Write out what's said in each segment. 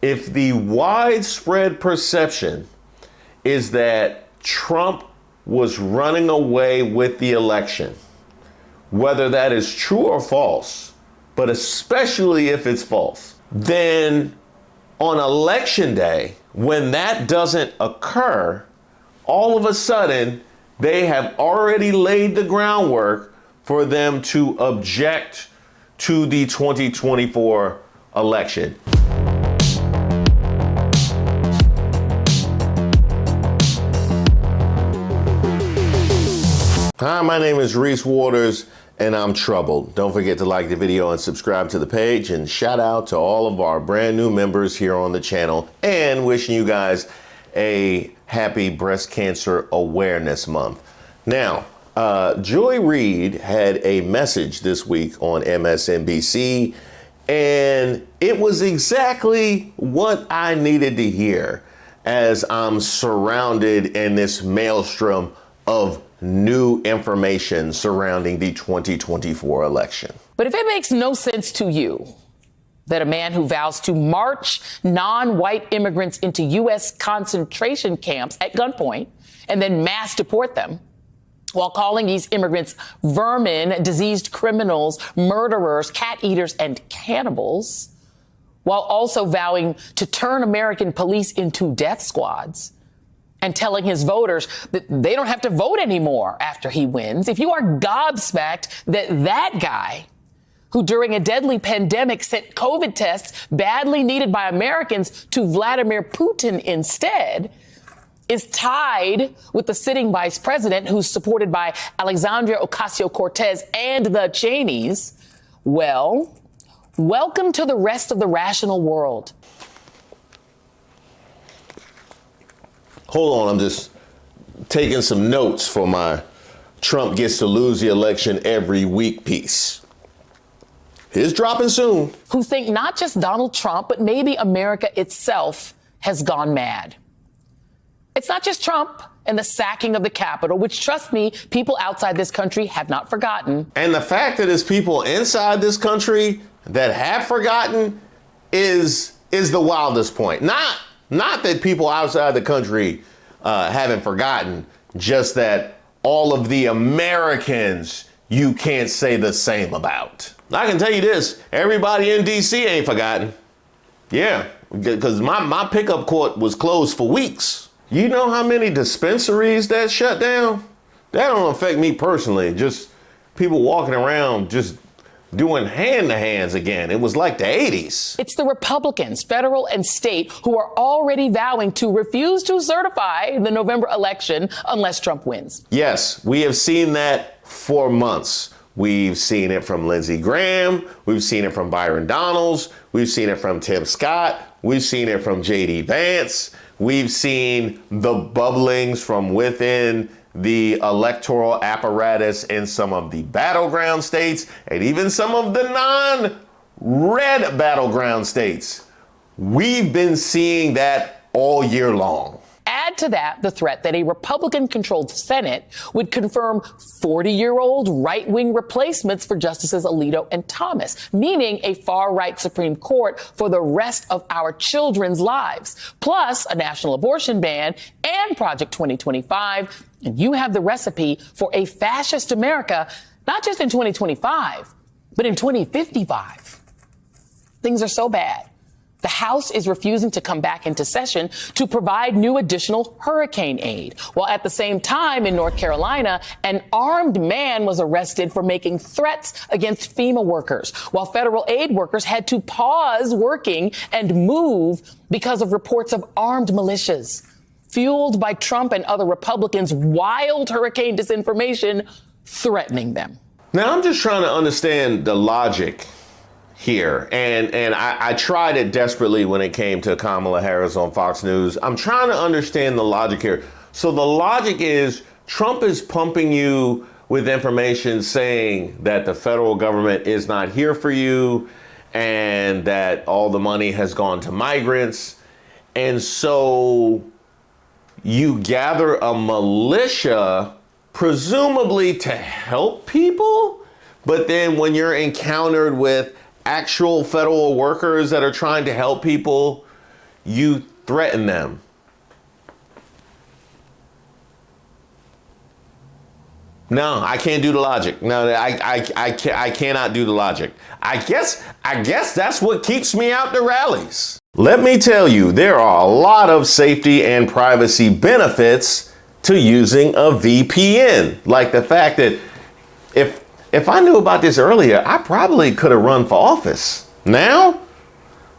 if the widespread perception is that Trump was running away with the election, whether that is true or false, but especially if it's false, then on election day, when that doesn't occur, all of a sudden, they have already laid the groundwork for them to object to the 2024 election. Hi, my name is Reese Waters, and I'm troubled. Don't forget to like the video and subscribe to the page, and shout out to all of our brand new members here on the channel, and wishing you guys a happy Breast Cancer Awareness Month. Now, Joy Reid had a message this week on MSNBC, and it was exactly what I needed to hear as I'm surrounded in this maelstrom of new information surrounding the 2024 election. But if it makes no sense to you that a man who vows to march non-white immigrants into U.S. concentration camps at gunpoint and then mass deport them, while calling these immigrants vermin, diseased criminals, murderers, cat eaters, and cannibals, while also vowing to turn American police into death squads, and telling his voters that they don't have to vote anymore after he wins, if you are gobsmacked that that guy, who during a deadly pandemic sent COVID tests badly needed by Americans to Vladimir Putin instead, is tied with the sitting vice president who's supported by Alexandria Ocasio-Cortez and the Cheneys, well, welcome to the rest of the rational world. Hold on, I'm just taking some notes for my Trump gets to lose the election every week piece. It's dropping soon. Who think not just Donald Trump, but maybe America itself has gone mad. It's not just Trump and the sacking of the Capitol, which, trust me, people outside this country have not forgotten. And the fact that it's people inside this country that have forgotten is the wildest point. Not that people outside the country haven't forgotten, just that all of the Americans you can't say the same about. I can tell you this, everybody in D.C. ain't forgotten. Yeah, because my pickup court was closed for weeks. You know how many dispensaries that shut down? That don't affect me personally, just people walking around just doing hand-to-hands again. It was like the 80s. It's the Republicans, federal and state, who are already vowing to refuse to certify the November election unless Trump wins. Yes, we have seen that for months. We've seen it from Lindsey Graham. We've seen it from Byron Donalds. We've seen it from Tim Scott. We've seen it from J.D. Vance. We've seen the bubblings from within the electoral apparatus in some of the battleground states and even some of the non-red battleground states. We've been seeing that all year long. Add to that the threat that a Republican-controlled Senate would confirm 40-year-old right-wing replacements for Justices Alito and Thomas, meaning a far-right Supreme Court for the rest of our children's lives, plus a national abortion ban and Project 2025. And you have the recipe for a fascist America, not just in 2025, but in 2055. Things are so bad. The House is refusing to come back into session to provide new additional hurricane aid, while at the same time in North Carolina, an armed man was arrested for making threats against FEMA workers, while federal aid workers had to pause working and move because of reports of armed militias, fueled by Trump and other Republicans' wild hurricane disinformation threatening them. Now, I'm just trying to understand the logic here. And I tried it desperately when it came to Kamala Harris on Fox News. I'm trying to understand the logic here. So the logic is Trump is pumping you with information saying that the federal government is not here for you and that all the money has gone to migrants. And so you gather a militia, presumably to help people. But then when you're encountered with actual federal workers that are trying to help people, you threaten them. No, I can't do the logic. No, I cannot do the logic. I guess that's what keeps me out the rallies. Let me tell you, there are a lot of safety and privacy benefits to using a VPN. Like the fact that if I knew about this earlier, I probably could have run for office. Now,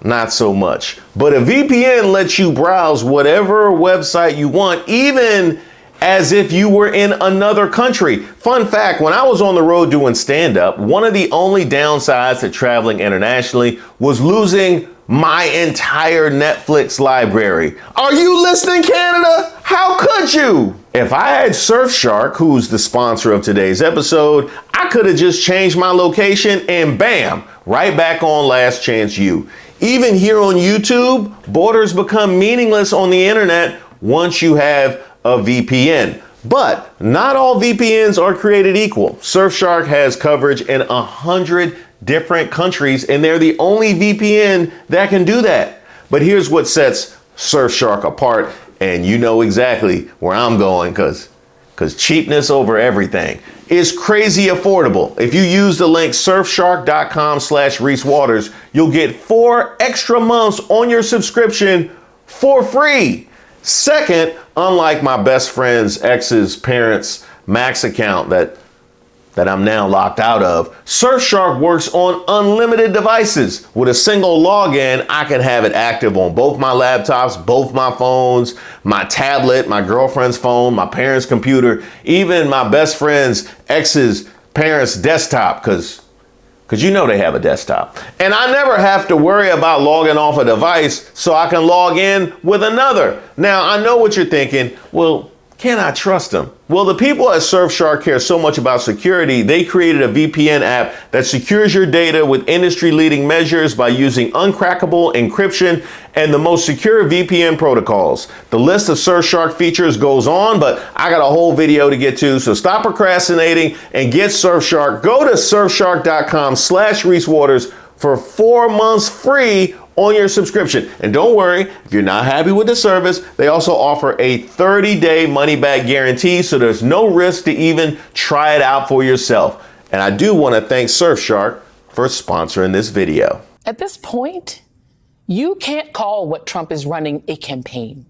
not so much. But a VPN lets you browse whatever website you want, even as if you were in another country. Fun fact, when I was on the road doing stand-up, one of the only downsides to traveling internationally was losing my entire Netflix library. Are you listening, Canada? How could you? If I had Surfshark, who's the sponsor of today's episode, I could have just changed my location and bam, right back on Last Chance U. Even here on YouTube, borders become meaningless on the internet once you have a VPN. But not all VPNs are created equal. Surfshark has coverage in 100 different countries, and they're the only VPN that can do that. But here's what sets Surfshark apart, and you know exactly where I'm going, because cheapness over everything is crazy affordable. If you use the link surfshark.com/ReeseWaters, you'll get 4 extra months on your subscription for free. Second, unlike my best friend's ex's parents' Max account that I'm now locked out of, Surfshark works on unlimited devices. With a single login, I can have it active on both my laptops, both my phones, my tablet, my girlfriend's phone, my parents' computer, even my best friend's ex's parents' desktop, because you know they have a desktop. And I never have to worry about logging off a device so I can log in with another. Now, I know what you're thinking. Well, can I trust them? Well, the people at Surfshark care so much about security, they created a VPN app that secures your data with industry-leading measures by using uncrackable encryption and the most secure VPN protocols. The list of Surfshark features goes on, but I got a whole video to get to, so stop procrastinating and get Surfshark. Go to surfshark.com/ReeseWaters for 4 months free on your subscription. And don't worry, if you're not happy with the service, they also offer a 30-day money-back guarantee, so there's no risk to even try it out for yourself. And I do want to thank Surfshark for sponsoring this video. At this point, you can't call what Trump is running a campaign.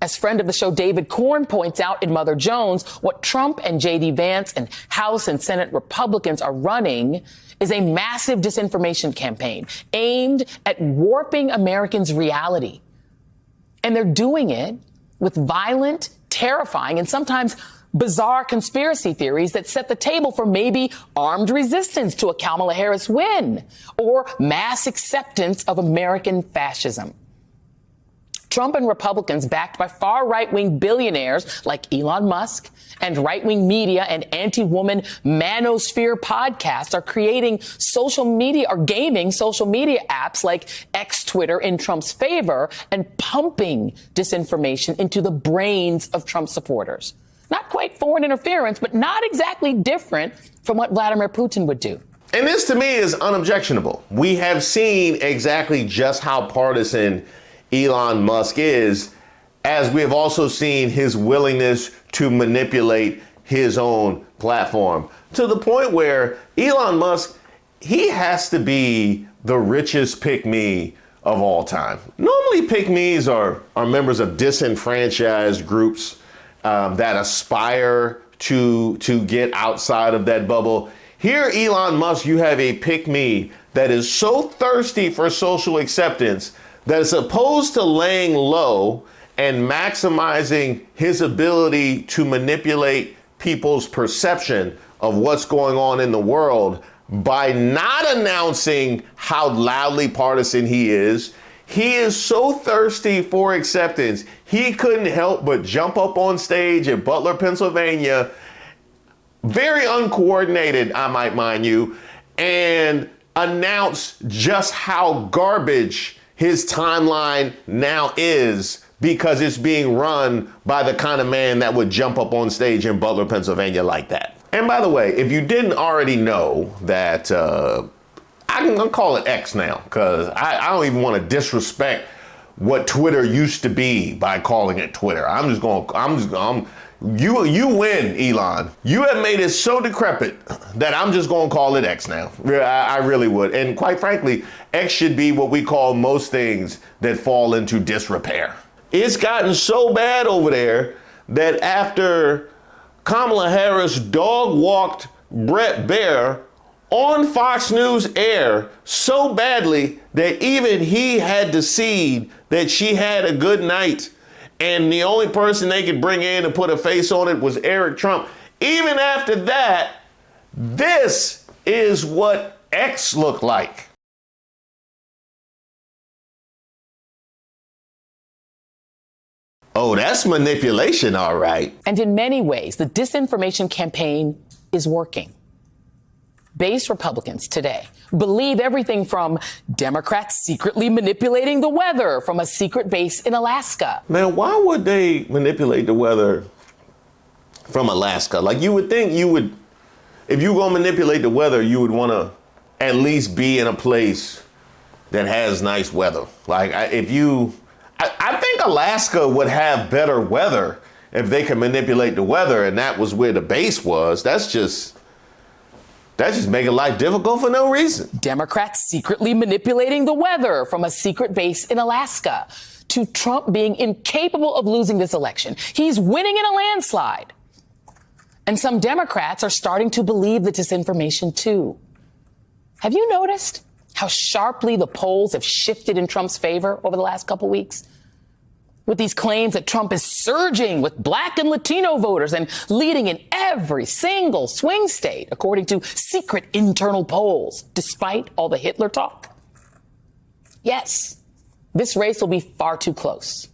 As friend of the show David Corn points out in Mother Jones, what Trump and J.D. Vance and House and Senate Republicans are running is a massive disinformation campaign aimed at warping Americans' reality. And they're doing it with violent, terrifying, and sometimes bizarre conspiracy theories that set the table for maybe armed resistance to a Kamala Harris win or mass acceptance of American fascism. Trump and Republicans, backed by far right-wing billionaires like Elon Musk and right-wing media and anti-woman manosphere podcasts, are creating social media or gaming social media apps like X Twitter in Trump's favor and pumping disinformation into the brains of Trump supporters. Not quite foreign interference, but not exactly different from what Vladimir Putin would do. And this to me is unobjectionable. We have seen exactly just how partisan Elon Musk is, as we have also seen his willingness to manipulate his own platform to the point where Elon Musk, he has to be the richest pick-me of all time. Normally pick-me's are members of disenfranchised groups that aspire to get outside of that bubble. Here, Elon Musk, you have a pick-me that is so thirsty for social acceptance that is opposed to laying low and maximizing his ability to manipulate people's perception of what's going on in the world by not announcing how loudly partisan he is. He is so thirsty for acceptance, he couldn't help but jump up on stage in Butler, Pennsylvania, very uncoordinated, I might mind you, and announce just how garbage his timeline now is, because it's being run by the kind of man that would jump up on stage in Butler, Pennsylvania like that. And by the way, if you didn't already know that, I'm gonna call it X now, because I don't even want to disrespect what Twitter used to be by calling it Twitter. You win, Elon. You have made it so decrepit that I'm just going to call it X now. I really would. And quite frankly, X should be what we call most things that fall into disrepair. It's gotten so bad over there that after Kamala Harris dog walked Brett Baier on Fox News air so badly that even he had to cede that she had a good night, and the only person they could bring in to put a face on it was Eric Trump. Even after that, this is what X looked like. Oh, that's manipulation, all right. And in many ways, the disinformation campaign is working. Base Republicans today believe everything from Democrats secretly manipulating the weather from a secret base in Alaska. Man, why would they manipulate the weather from Alaska? Like, you would think if you were going to manipulate the weather, you would want to at least be in a place that has nice weather. Like, I think Alaska would have better weather if they could manipulate the weather, and that was where the base was. That's just making life difficult for no reason. Democrats secretly manipulating the weather from a secret base in Alaska, to Trump being incapable of losing this election. He's winning in a landslide. And some Democrats are starting to believe the disinformation too. Have you noticed how sharply the polls have shifted in Trump's favor over the last couple weeks? With these claims that Trump is surging with Black and Latino voters and leading in every single swing state, according to secret internal polls, despite all the Hitler talk. Yes, this race will be far too close,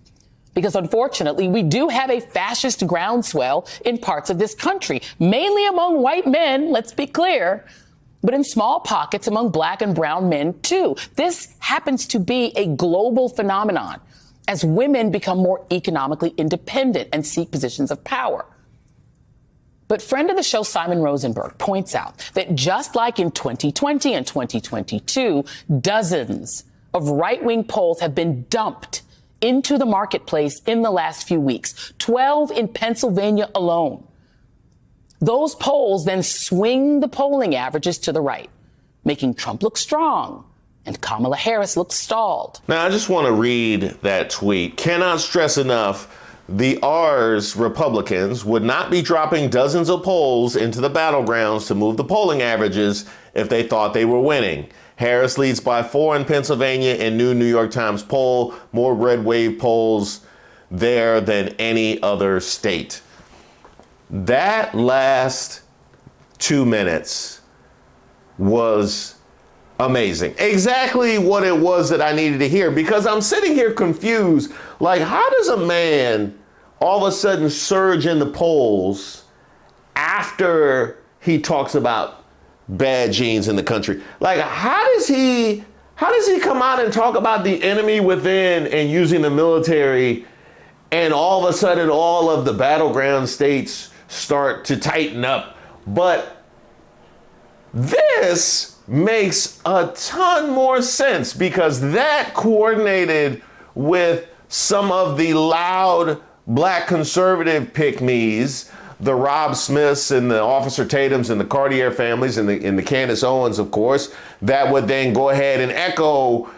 because unfortunately, we do have a fascist groundswell in parts of this country, mainly among white men, let's be clear, but in small pockets among Black and brown men too. This happens to be a global phenomenon as women become more economically independent and seek positions of power. But friend of the show, Simon Rosenberg, points out that just like in 2020 and 2022, dozens of right-wing polls have been dumped into the marketplace in the last few weeks, 12 in Pennsylvania alone. Those polls then swing the polling averages to the right, making Trump look strong and Kamala Harris looks stalled. Now, I just want to read that tweet. Cannot stress enough, the R's Republicans would not be dropping dozens of polls into the battlegrounds to move the polling averages if they thought they were winning. Harris leads by 4 in Pennsylvania in New York Times poll, more red wave polls there than any other state. That last 2 minutes was amazing. Exactly what it was that I needed to hear, because I'm sitting here confused. Like, how does a man all of a sudden surge in the polls after he talks about bad genes in the country? Like, how does he come out and talk about the enemy within and using the military, and all of a sudden all of the battleground states start to tighten up? But this makes a ton more sense, because that coordinated with some of the loud Black conservative pick-me's, the Rob Smiths and the Officer Tatums and the Cartier families and the Candace Owens, of course, that would then go ahead and echo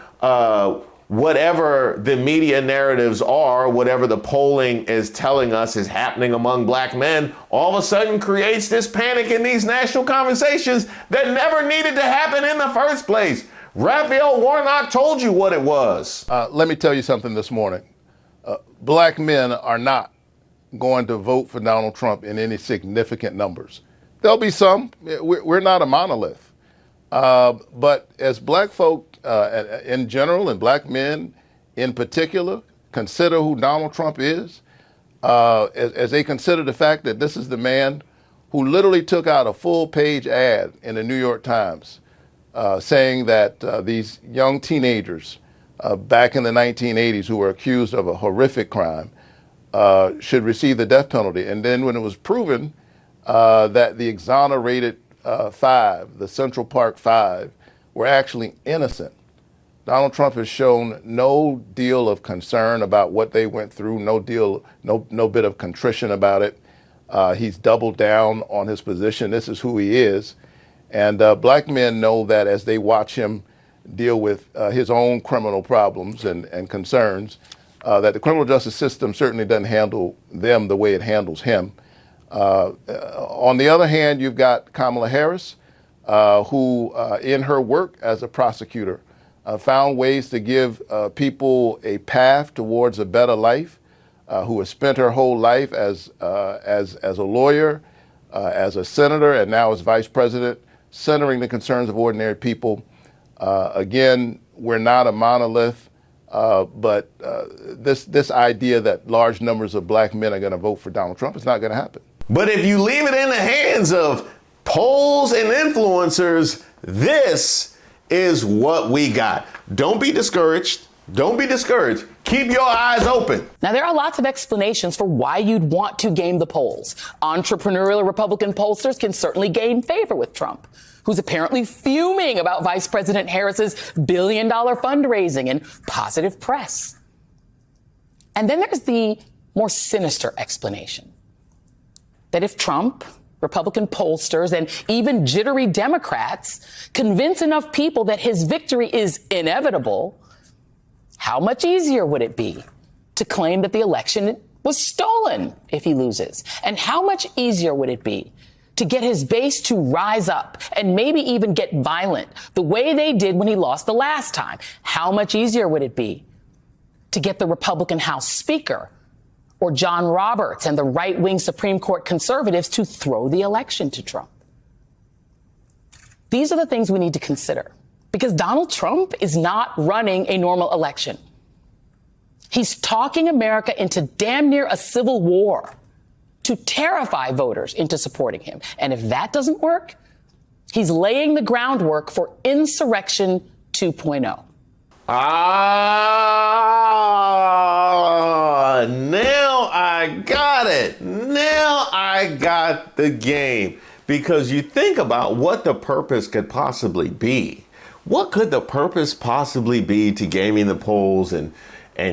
whatever the media narratives are, whatever the polling is telling us is happening among Black men, all of a sudden creates this panic in these national conversations that never needed to happen in the first place. Raphael Warnock told you what it was. Let me tell you something this morning. Black men are not going to vote for Donald Trump in any significant numbers. There'll be some. We're not a monolith. But as Black folk in general, and Black men in particular, consider who Donald Trump is, as they consider the fact that this is the man who literally took out a full-page ad in the New York Times saying that these young teenagers back in the 1980s who were accused of a horrific crime should receive the death penalty. And then when it was proven that the exonerated 5, the Central Park 5, were actually innocent, Donald Trump has shown no deal of concern about what they went through, no bit of contrition about it. He's doubled down on his position. This is who he is. And black men know that as they watch him deal with his own criminal problems and concerns, that the criminal justice system certainly doesn't handle them the way it handles him. On the other hand, you've got Kamala Harris, who in her work as a prosecutor found ways to give people a path towards a better life, who has spent her whole life as a lawyer, as a senator, and now as vice president, centering the concerns of ordinary people. Again, we're not a monolith, but this idea that large numbers of black men are going to vote for Donald Trump is not going to happen. But if you leave it in the hands of polls and influencers, this is what we got. Don't be discouraged. Don't be discouraged. Keep your eyes open. Now, there are lots of explanations for why you'd want to game the polls. Entrepreneurial Republican pollsters can certainly gain favor with Trump, who's apparently fuming about Vice President Harris's billion-dollar fundraising and positive press. And then there's the more sinister explanation that if Trump, Republican pollsters, and even jittery Democrats convince enough people that his victory is inevitable, how much easier would it be to claim that the election was stolen if he loses? And how much easier would it be to get his base to rise up and maybe even get violent the way they did when he lost the last time? How much easier would it be to get the Republican House Speaker or John Roberts and the right-wing Supreme Court conservatives to throw the election to Trump? These are the things we need to consider, because Donald Trump is not running a normal election. He's talking America into damn near a civil war to terrify voters into supporting him. And if that doesn't work, he's laying the groundwork for insurrection 2.0. Now I got it. Now I got the game. Because you think about what the purpose could possibly be. What could the purpose possibly be to gaming the polls and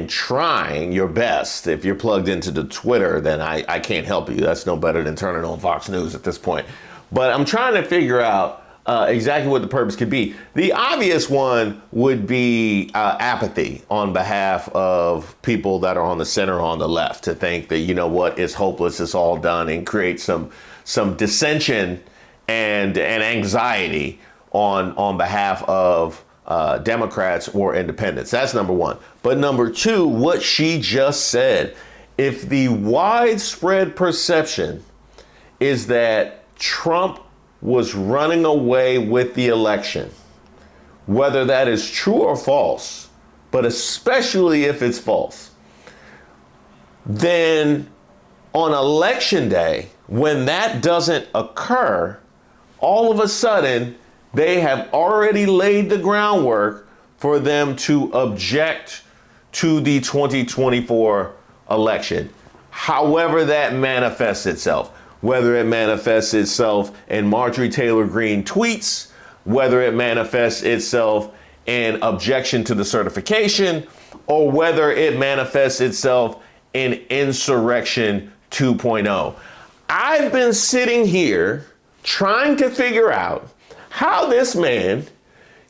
trying your best? If you're plugged into the Twitter, then I can't help you. That's no better than turning on Fox News at this point. But I'm trying to figure out exactly what the purpose could be. The obvious one would be apathy on behalf of people that are on the center, on the left, to think that, you know what, it's hopeless, it's all done, and create some dissension and anxiety on behalf of Democrats or independents. That's number one. But number two, what she just said, if the widespread perception is that Trump was running away with the election, whether that is true or false, but especially if it's false, then on election day, when that doesn't occur, all of a sudden, they have already laid the groundwork for them to object to the 2024 election, however that manifests itself. Whether it manifests itself in Marjorie Taylor Greene tweets, whether it manifests itself in objection to the certification, or whether it manifests itself in insurrection 2.0. I've been sitting here trying to figure out how this man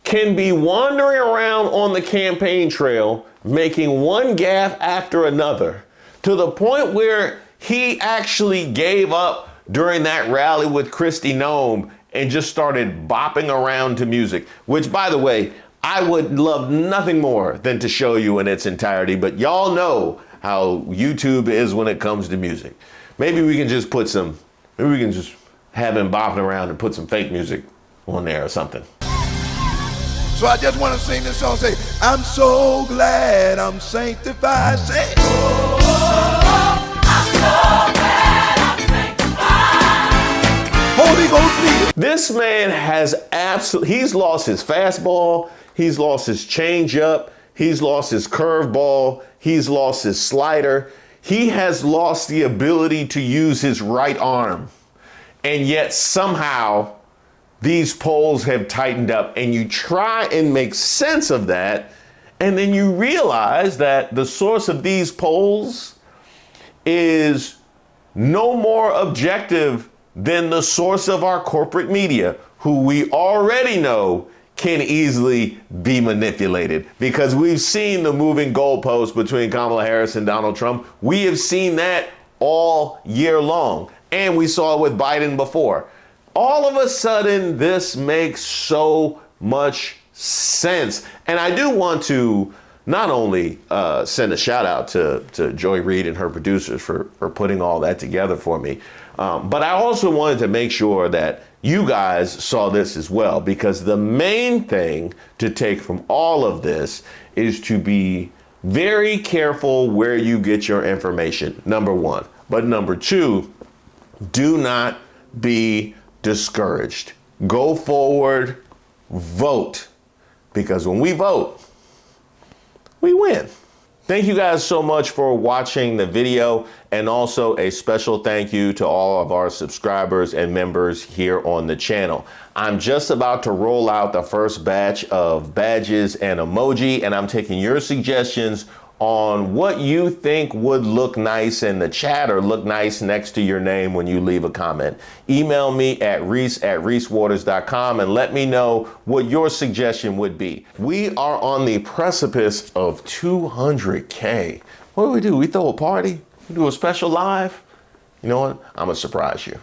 can be wandering around on the campaign trail, making one gaffe after another, to the point where he actually gave up during that rally with Kristi Noem and just started bopping around to music, which, by the way, I would love nothing more than to show you in its entirety. But y'all know how YouTube is when it comes to music. Maybe we can just have him bopping around and put some fake music on there or something. So I just want to sing this song, say, I'm so glad I'm sanctified. Say, oh, I'm so glad I'm sanctified. Holy Ghost leader. This man has he's lost his fastball, he's lost his changeup, he's lost his curveball, he's lost his slider. He has lost the ability to use his right arm. And yet somehow these polls have tightened up, and you try and make sense of that, And then you realize that the source of these polls is no more objective than the source of our corporate media, who we already know can easily be manipulated, because we've seen the moving goalposts between Kamala Harris and Donald Trump. We have seen that all year long, and we saw it with Biden before. All of a sudden, this makes so much sense. And I do want to not only send a shout out to Joy Reid and her producers for putting all that together for me, but I also wanted to make sure that you guys saw this as well, because the main thing to take from all of this is to be very careful where you get your information, number one. But number two, do not be discouraged. Go forward, vote, because when we vote, we win. Thank you guys so much for watching the video, and also a special thank you to all of our subscribers and members here on the channel. I'm just about to roll out the first batch of badges and emoji, and I'm taking your suggestions on what you think would look nice in the chat or look nice next to your name when you leave a comment. Email me at reese@reesewaters.com and let me know what your suggestion would be. We are on the precipice of 200K. What do? We throw a party? We do a special live? You know what? I'm gonna surprise you.